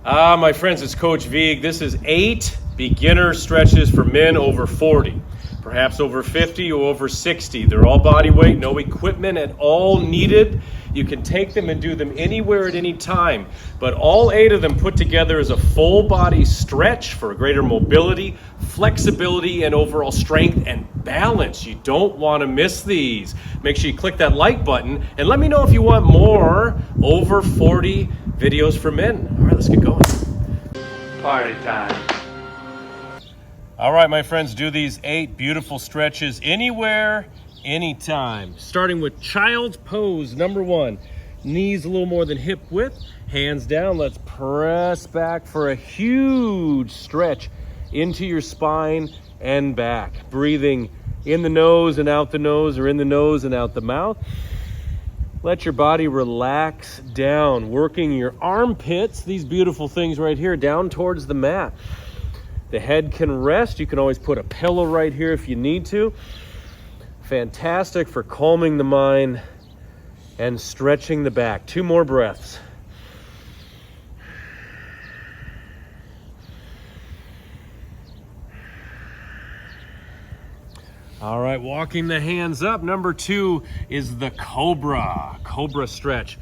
My friends, it's Coach Vigue. This is 8 beginner stretches for men over 40, perhaps over 50 or over 60. They're all body weight, no equipment at all needed. You can take them and do them anywhere at any time, but all 8 of them put together is a full body stretch for greater mobility, flexibility, and overall strength and balance. You don't want to miss these. Make sure you click that like button and let me know if you want more over 40 videos for men. All right, let's get going. Party time. All right, my friends, do these 8 beautiful stretches anywhere, anytime. Starting with child's pose, number 1. Knees a little more than hip width, hands down. Let's press back for a huge stretch into your spine and back. Breathing in the nose and out the nose, or in the nose and out the mouth. Let your body relax down, working your armpits, these beautiful things right here, down towards the mat. The head can rest. You can always put a pillow right here if you need to. Fantastic for calming the mind and stretching the back. 2 more breaths. All right, walking the hands up. Number 2 is the Cobra stretch.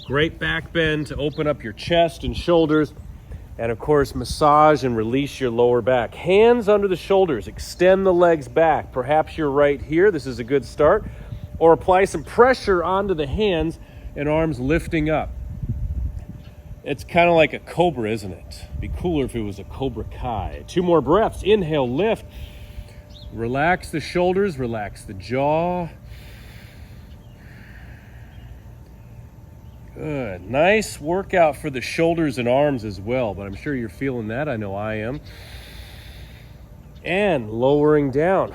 Great back bend to open up your chest and shoulders. And of course, massage and release your lower back. Hands under the shoulders, extend the legs back. Perhaps you're right here, this is a good start. Or apply some pressure onto the hands and arms lifting up. It's kind of like a cobra, isn't it? It'd be cooler if it was a Cobra Kai. 2 more breaths, inhale, lift. Relax the shoulders, relax the jaw. Good. Nice workout for the shoulders and arms as well, but I'm sure you're feeling that. I know I am. And lowering down.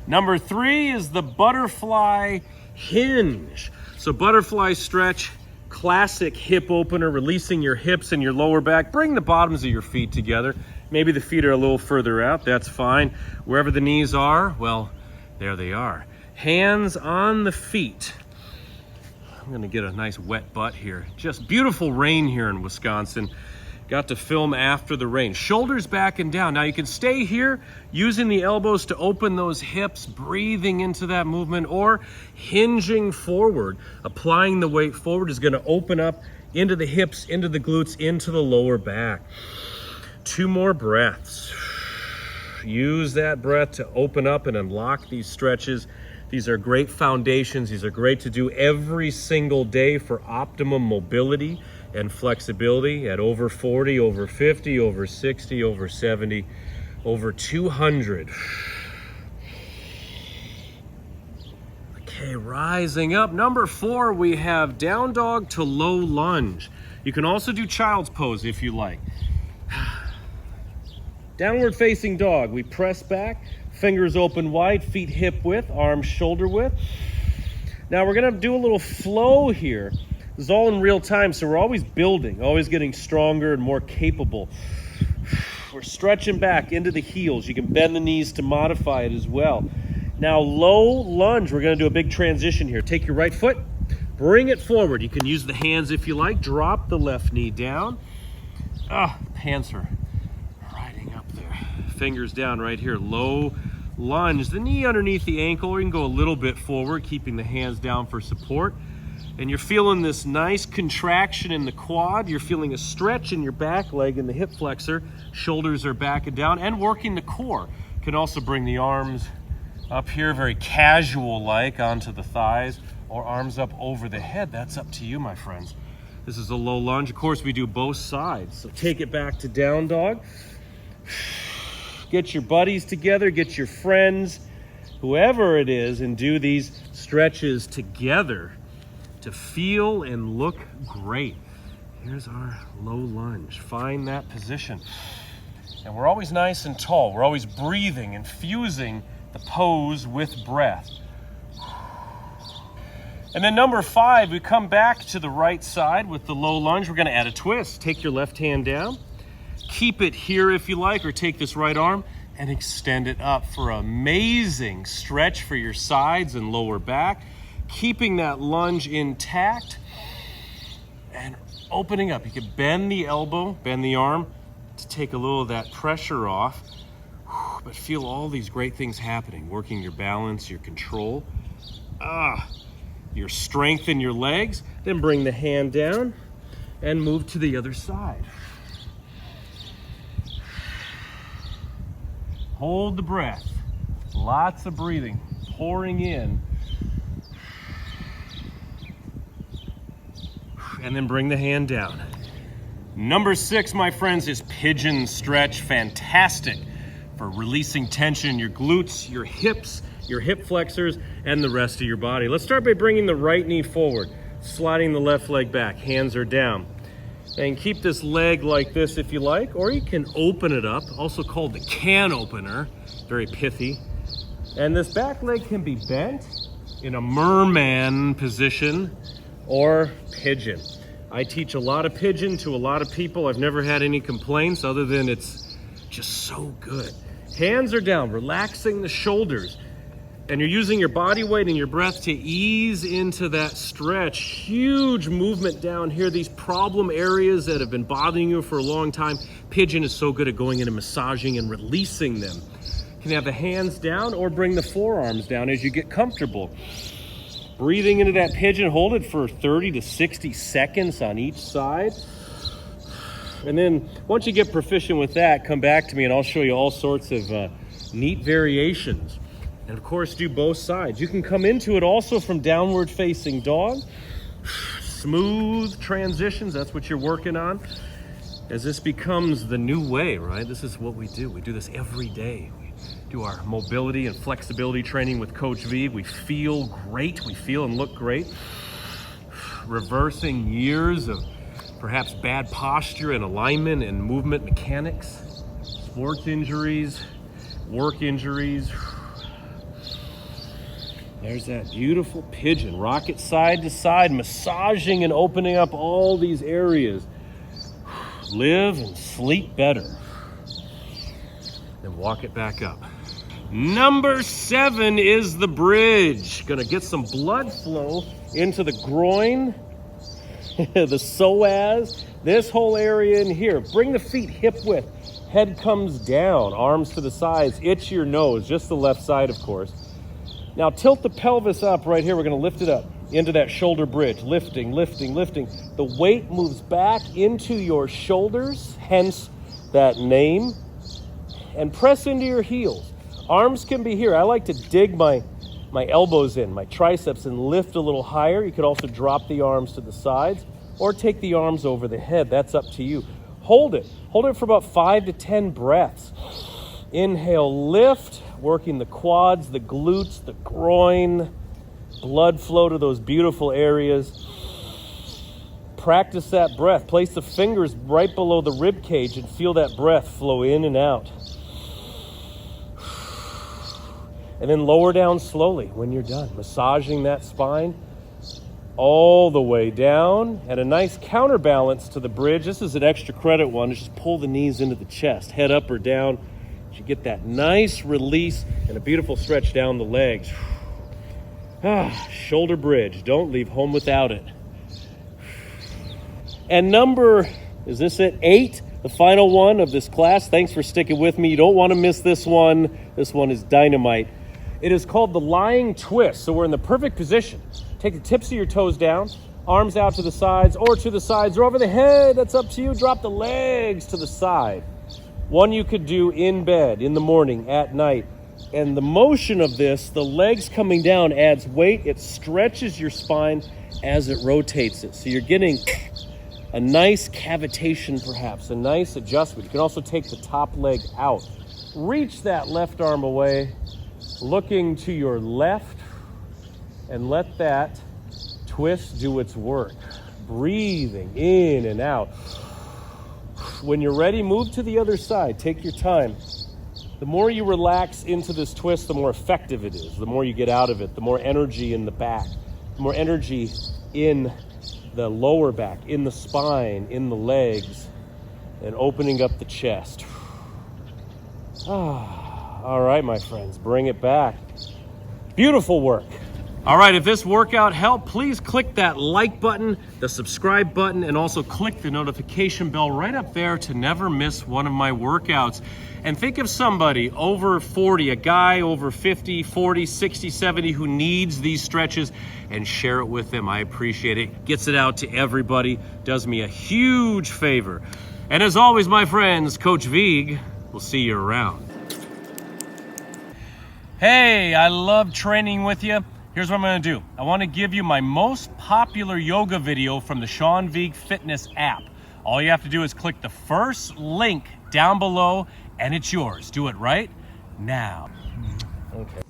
Number 3 is the butterfly hinge. So butterfly stretch, classic hip opener, releasing your hips and your lower back. Bring the bottoms of your feet together. Maybe the feet are a little further out, that's fine. Wherever the knees are, well, there they are. Hands on the feet. I'm gonna get a nice wet butt here. Just beautiful rain here in Wisconsin. Got to film after the rain. Shoulders back and down. Now you can stay here using the elbows to open those hips, breathing into that movement, or hinging forward. Applying the weight forward is gonna open up into the hips, into the glutes, into the lower back. 2 more breaths. Use that breath to open up and unlock these stretches. These are great foundations. These are great to do every single day for optimum mobility and flexibility at over 40, over 50, over 60, over 70, over 200. Okay, rising up. Number 4, we have down dog to low lunge. You can also do child's pose if you like. Downward facing dog. We press back, fingers open wide, feet hip width, arms shoulder width. Now we're gonna do a little flow here. This is all in real time, so we're always building, always getting stronger and more capable. We're stretching back into the heels. You can bend the knees to modify it as well. Now low lunge, we're gonna do a big transition here. Take your right foot, bring it forward. You can use the hands if you like. Drop the left knee down. Hands are riding up there. Fingers down right here. Low lunge. The knee underneath the ankle. You can go a little bit forward, keeping the hands down for support. And you're feeling this nice contraction in the quad. You're feeling a stretch in your back leg and the hip flexor. Shoulders are back and down, and working the core. Can also bring the arms up here, very casual-like, onto the thighs, or arms up over the head. That's up to you, my friends. This is a low lunge. Of course, we do both sides. So take it back to down dog. Get your buddies together, get your friends, whoever it is, and do these stretches together to feel and look great. Here's our low lunge. Find that position. And we're always nice and tall. We're always breathing, infusing the pose with breath. And then number 5, we come back to the right side with the low lunge. We're gonna add a twist. Take your left hand down. Keep it here if you like, or take this right arm and extend it up for an amazing stretch for your sides and lower back. Keeping that lunge intact and opening up. You can bend the elbow, bend the arm to take a little of that pressure off. But feel all these great things happening, working your balance, your control, your strength in your legs. Then bring the hand down and move to the other side. Hold the breath. Lots of breathing, pouring in. And then bring the hand down. Number 6, my friends, is pigeon stretch. Fantastic for releasing tension in your glutes, your hips, your hip flexors, and the rest of your body. Let's start by bringing the right knee forward, sliding the left leg back. Hands are down. And keep this leg like this if you like, or you can open it up, also called the can opener, very pithy. And this back leg can be bent in a merman position or pigeon. I teach a lot of pigeon to a lot of people. I've never had any complaints other than it's just so good. Hands are down, relaxing the shoulders. And you're using your body weight and your breath to ease into that stretch. Huge movement down here. These problem areas that have been bothering you for a long time. Pigeon is so good at going in and massaging and releasing them. You can have the hands down or bring the forearms down as you get comfortable. Breathing into that pigeon, hold it for 30 to 60 seconds on each side. And then once you get proficient with that, come back to me and I'll show you all sorts of neat variations. And of course, do both sides. You can come into it also from downward facing dog. Smooth transitions, that's what you're working on. As this becomes the new way, right? This is what we do. We do this every day. We do our mobility and flexibility training with Coach Vigue. We feel great. We feel and look great. Reversing years of perhaps bad posture and alignment and movement mechanics, sports injuries, work injuries. There's that beautiful pigeon. Rock it side to side, massaging and opening up all these areas. Live and sleep better. Then walk it back up. Number 7 is the bridge. Gonna get some blood flow into the groin, the psoas, this whole area in here. Bring the feet hip width. Head comes down, arms to the sides. Itch your nose, just the left side, of course. Now tilt the pelvis up right here. We're gonna lift it up into that shoulder bridge. Lifting, lifting, lifting. The weight moves back into your shoulders, hence that name. And press into your heels. Arms can be here. I like to dig my elbows in, my triceps, and lift a little higher. You could also drop the arms to the sides or take the arms over the head. That's up to you. Hold it. Hold it for about 5 to 10 breaths. Inhale, lift, working the quads, the glutes, the groin, blood flow to those beautiful areas. Practice that breath. Place the fingers right below the rib cage and feel that breath flow in and out. And then lower down slowly when you're done. Massaging that spine all the way down. And a nice counterbalance to the bridge. This is an extra credit one. Just pull the knees into the chest, head up or down. You get that nice release and a beautiful stretch down the legs. Shoulder bridge. Don't leave home without it. And is this it? 8, the final one of this class. Thanks for sticking with me. You don't want to miss this one. This one is dynamite. It is called the lying twist. So we're in the perfect position. Take the tips of your toes down, arms out to the sides or over the head. That's up to you. Drop the legs to the side. One you could do in bed, in the morning, at night. And the motion of this, the legs coming down, adds weight. It stretches your spine as it rotates it. So you're getting a nice cavitation, perhaps, a nice adjustment. You can also take the top leg out. Reach that left arm away, looking to your left, and let that twist do its work. Breathing in and out. When you're ready, move to the other side. Take your time. The more you relax into this twist, the more effective it is. The more you get out of it, the more energy in the back, the more energy in the lower back, in the spine, in the legs, and opening up the chest. All right, my friends, bring it back. Beautiful work. All right, if this workout helped, please click that like button, the subscribe button, and also click the notification bell right up there to never miss one of my workouts. And think of somebody over 40, a guy over 50, 40, 60, 70 who needs these stretches, and share it with them. I appreciate it. Gets it out to everybody. Does me a huge favor. And as always, my friends, Coach Vigue will see you around. Hey, I love training with you. Here's what I'm gonna do. I wanna give you my most popular yoga video from the SeanVigueFitness app. All you have to do is click the first link down below and it's yours. Do it right now. Okay.